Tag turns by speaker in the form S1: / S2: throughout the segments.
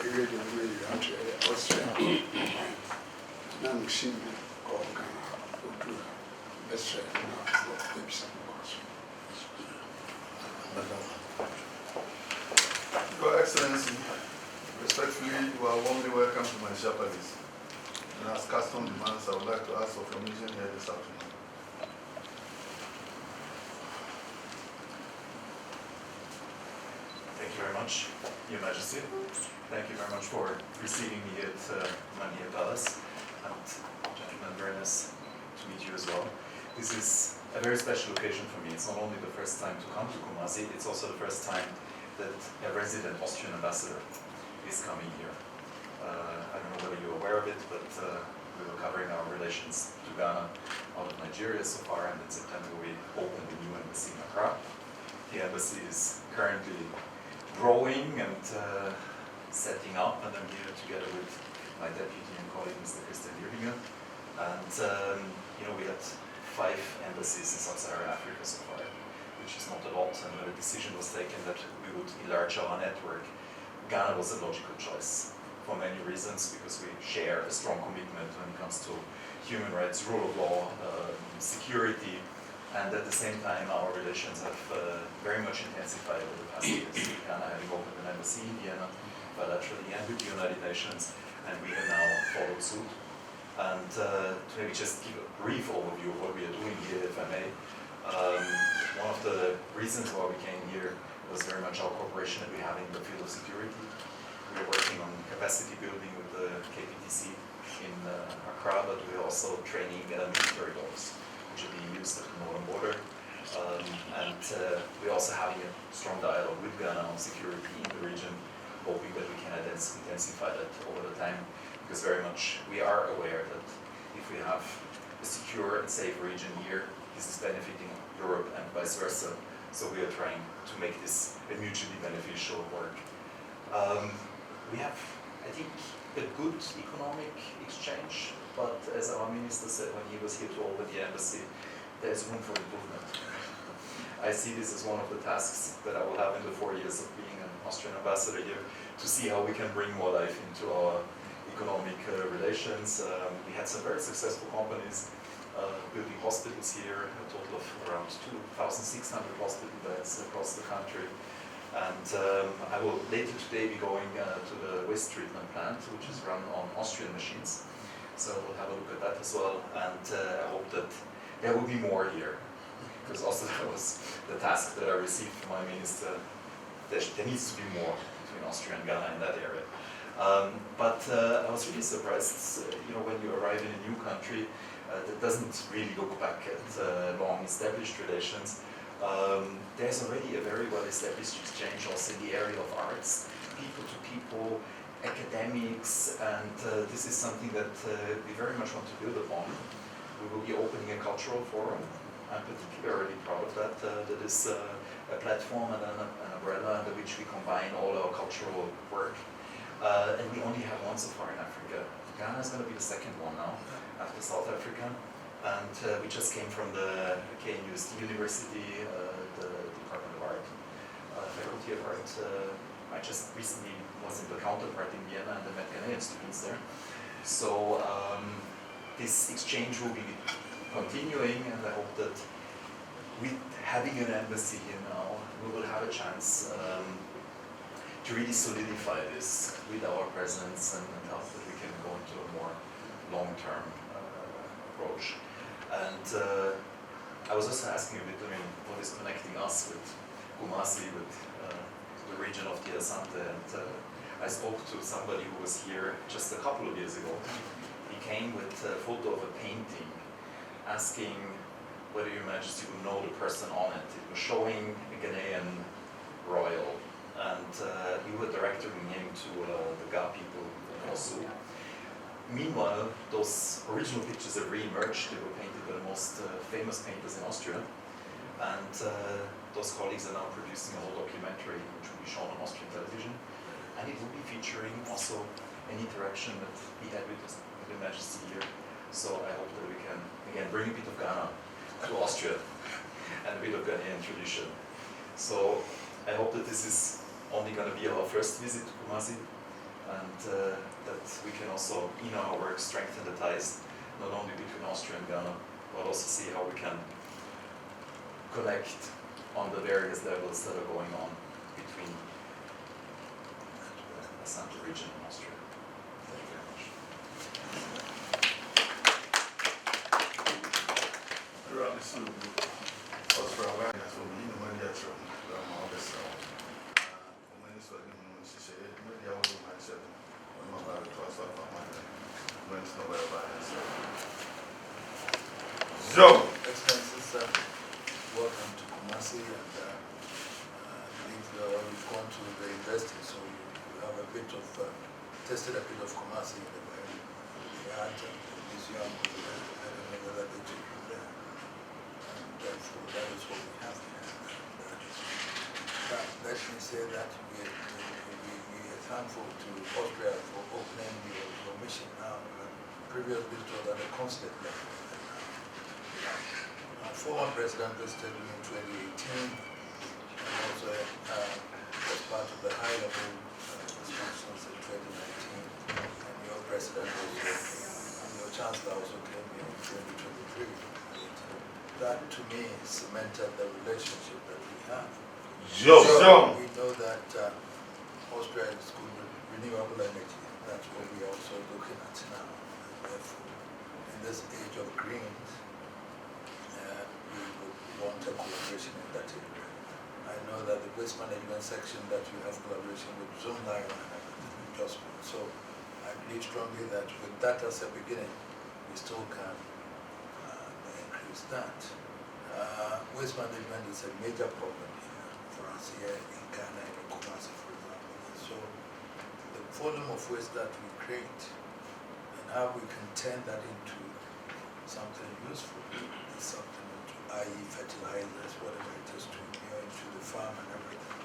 S1: period in Austria. Now she called best friend
S2: Your Excellency, respectfully, you are warmly welcome to my Japanese. And as custom demands, I would like to ask for permission here this afternoon.
S3: Thank you very much, Your Majesty. Thank you very much for receiving me at Mania Palace. And gentlemen, very nice to meet you as well. This is a very special occasion for me. It's not only the first time to come to Kumasi, it's also the first time that a resident Austrian ambassador is coming here. I don't know whether you're aware of it, but we were covering our relations to Ghana out of Nigeria so far, and in September we opened a new embassy in Accra. The embassy is currently growing and setting up, and I'm here together with my deputy and colleague, Mr. Jurgen. And we had 5 embassies in Sub-Saharan Africa so far, which is not a lot, and when a decision was taken that we would enlarge our network, Ghana was a logical choice for many reasons, because we share a strong commitment when it comes to human rights, rule of law, security, and at the same time our relations have very much intensified over the past years. Ghana having opened an embassy in Vienna bilaterally and with the United Nations, and we have now followed suit. And to maybe just give a brief overview of what we are doing here, if I may. One of the reasons why we came here was very much our cooperation that we have in the field of security. We are working on capacity building with the KPTC in Accra, but we're also training military dogs, which are being used at the northern border. And we're also having a strong dialogue with Ghana on security in the region, hoping that we can intensify that over the time, because very much we are aware that if we have a secure and safe region here, this is benefiting Europe and vice versa. So we are trying to make this a mutually beneficial work. We have, I think, a good economic exchange, but as our minister said when he was here to open the embassy, there's room for improvement. I see this as one of the tasks that I will have in the 4 years of being an Austrian ambassador here, to see how we can bring more life into our economic relations. We had some very successful companies building hospitals here, a total of around 2,600 hospital beds across the country. And I will later today be going to the waste treatment plant, which is run on Austrian machines. So we'll have a look at that as well. And I hope that there will be more here, because also that was the task that I received from my minister. There needs to be more between Austria and Ghana in that area. But I was really surprised, when you arrive in a new country that doesn't really look back at long established relations. There's already a very well-established exchange also in the area of arts, people to people, academics, and this is something that we very much want to build upon. We will be opening a cultural forum. I'm particularly proud of that. That is a platform and an umbrella under which we combine all our cultural work. And we only have one so far in Africa. Ghana is going to be the second one now, after South Africa. And we just came from the KNUST University, the Department of Art, Faculty of Art. I just recently was in the counterpart in Vienna and I met Ghanaian students there. So this exchange will be continuing, and I hope that with having an embassy here now, we will have a chance to really solidify this with our presence and hope that we can go into a more long-term approach. And I was also asking a bit, what is connecting us with Kumasi, with the region of the Asante, and I spoke to somebody who was here just a couple of years ago. He came with a photo of a painting, asking whether Your Majesty would know the person on it. It was showing a Ghanaian royal, and you were directing him to the Ga people in Osu. Meanwhile, those original pictures have re-emerged. They were painted by the most famous painters in Austria, and those colleagues are now producing a whole documentary which will be shown on Austrian television, and it will be featuring also an interaction that he had with Your Majesty here. So I hope that we can, again, bring a bit of Ghana to Austria and a bit of Ghanaian tradition. So I hope that this is only going to be our first visit to Kumasi, and that we can also, in our work, strengthen the ties not only between Austria and Ghana, but also see how we can connect on the various levels that are going on between the Asante region and Austria. Thank you very much.
S2: Austria awareness will be in the money at all this. When it's like, she said, maybe I will do myself. I'm not about to trust off my money. When it's nowhere by myself. So,
S4: Excellencies, welcome to Kumasi, and I believe you've gone to the university, so you have a bit of, tested a bit of Kumasi in the art and the museum. I don't know whether they took you there. And therefore, that is what we have here. Let me say that we are thankful to Austria for opening your mission now. Previously, it was at the consulate level. Former president visited me in 2018, and also was part of the high-level discussions in 2019. And your president also, and your chancellor also came here in 2023. That, to me, cemented the relationship that we have. So we know that Austria is good with renewable energy. That's what we are also looking at now. And therefore, in this age of greens, we would want a collaboration in that area. I know that the waste management section that you have collaboration with Zoomline and everything, just so I believe strongly that with that as a beginning, we still can increase that. Waste management is a major problem here for us here in Ghana and in Kumasi, for example. And so the volume of waste that we create and how we can turn that into something useful is something, i.e. fertilizers, whatever it is, to into the farm and everything,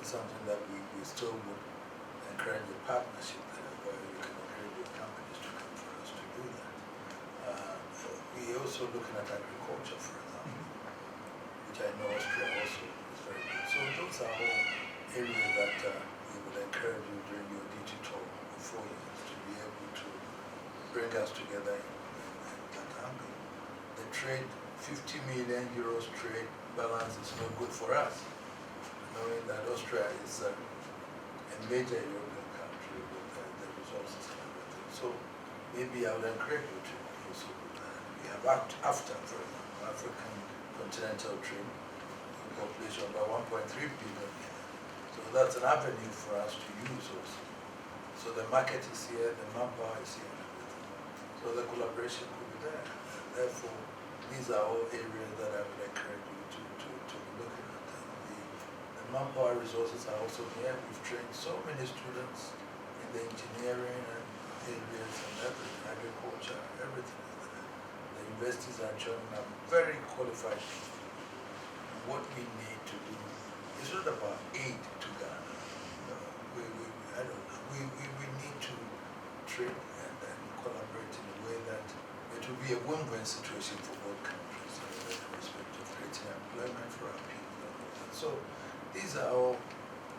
S4: is something that we still would encourage a partnership there, where we can encourage the companies to come for us to do that. We're also looking at agriculture, for example, which I know Austria also is very good. So those are all areas that we would encourage you during your digital 4 years to be able to bring us together in that angle. The trade, 50 million euros trade balance is no good for us, knowing that Austria is a major European country with the resources and everything. So maybe I would encourage you to also do that. We have AFTA, for example, African continental trade, population about 1.3 billion. So that's an avenue for us to use also. So the market is here, the manpower is here, and everything. So the collaboration could be there. And therefore, these are all areas that I would encourage you to be looking at. The manpower resources are also here. We've trained so many students in the engineering and areas and everything, agriculture, everything. The universities are joining up very qualified people. What we need to do is not about aid to Ghana. I don't know. We need to train and collaborate in a way that it will be a win-win situation for both countries in respect of creating employment for our people. So these are all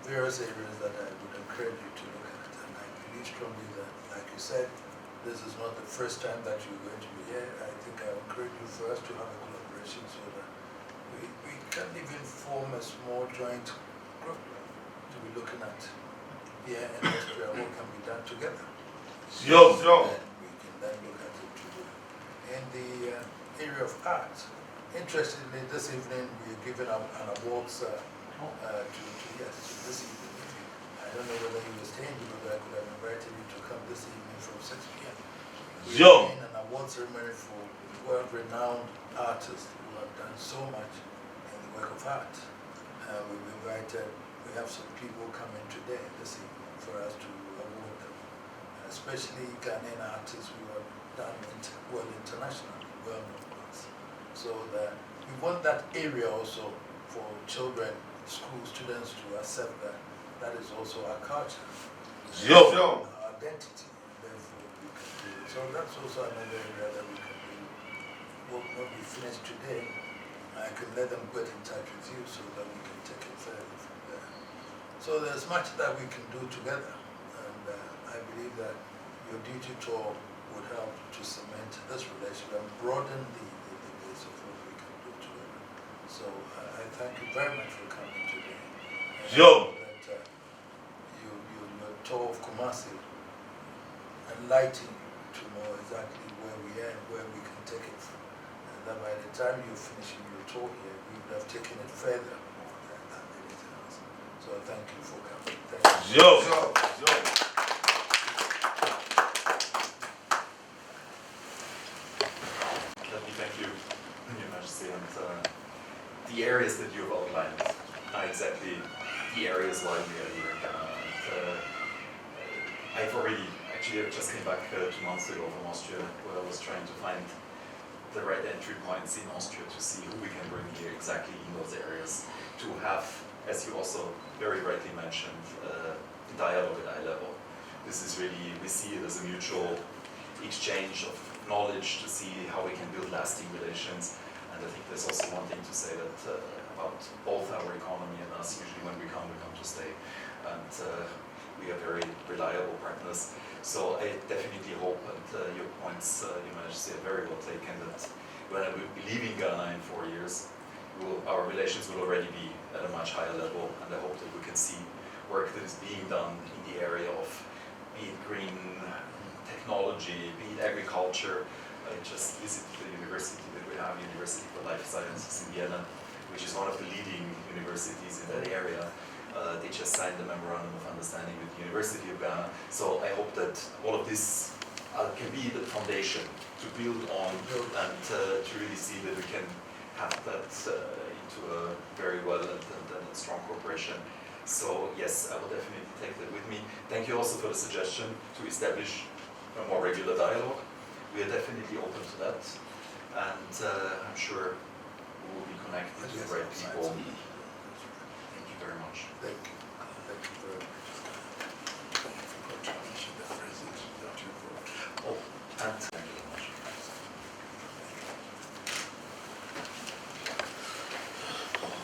S4: various areas that I would encourage you to look at, and I believe strongly that, like you said, this is not the first time that you're going to be here. I think I encourage you for us to have a collaboration so that we can even form a small joint group to be looking at here in Austria what can be done together. And we can then look at it together. In the area of art, interestingly, this evening we are giving out an awards this evening. I don't know whether you were staying, but I could have invited you to come this evening from 6 p.m. We're doing an award ceremony for world-renowned artists who have done so much in the work of art. We've invited, we have some people coming today, this evening, for us to award them, especially Ghanaian artists who have done well internationally, well-known ones. So that we want that area also for children, school students to accept that that is also our culture, our identity, and therefore we can do it. So that's also another area that we can do. We'll not be finished today. I can let them get in touch with you so that we can take it further from there. So there's much that we can do together, and I believe that your duty tour would help to cement this relationship and broaden the base of what we can do together. So I thank you very much for coming today.
S2: Yo!
S4: That your tour of Kumasi enlighten you to know exactly where we are and where we can take it from. And that by the time you're finishing your tour here, we would have taken it further more than anything else. So thank you for coming. Thank you.
S2: Yo!
S3: Let me thank you, Your Majesty, and the areas that you've outlined are exactly the areas why we are here in Ghana. I've already, actually, I just came back 2 months ago from Austria, where I was trying to find the right entry points in Austria to see who we can bring here exactly in those areas, to have, as you also very rightly mentioned, dialogue at eye level. This is really, we see it as a mutual exchange of knowledge to see how we can build lasting relations. And I think there's also one thing to say that about both our economy and us. Usually when we come to stay, and we are very reliable partners. So I definitely hope, and your points, Your Majesty, are very well taken, that when I will be leaving Ghana in 4 years, our relations will already be at a much higher level, and I hope that we can see work that is being done in the area of, be it green technology, be it agriculture. I just visited the university that we have, University for Life Sciences in Vienna, which is one of the leading universities in that area. They just signed a memorandum of understanding with the University of Ghana. So I hope that all of this can be the foundation to build on and to really see that we can have that into a very well and strong cooperation. So yes, I will definitely take that with me. Thank you also for the suggestion to establish a more regular dialogue. We are definitely open to that, and I'm sure we will be connected to the right people. Thank you very much.
S4: Thank you very much.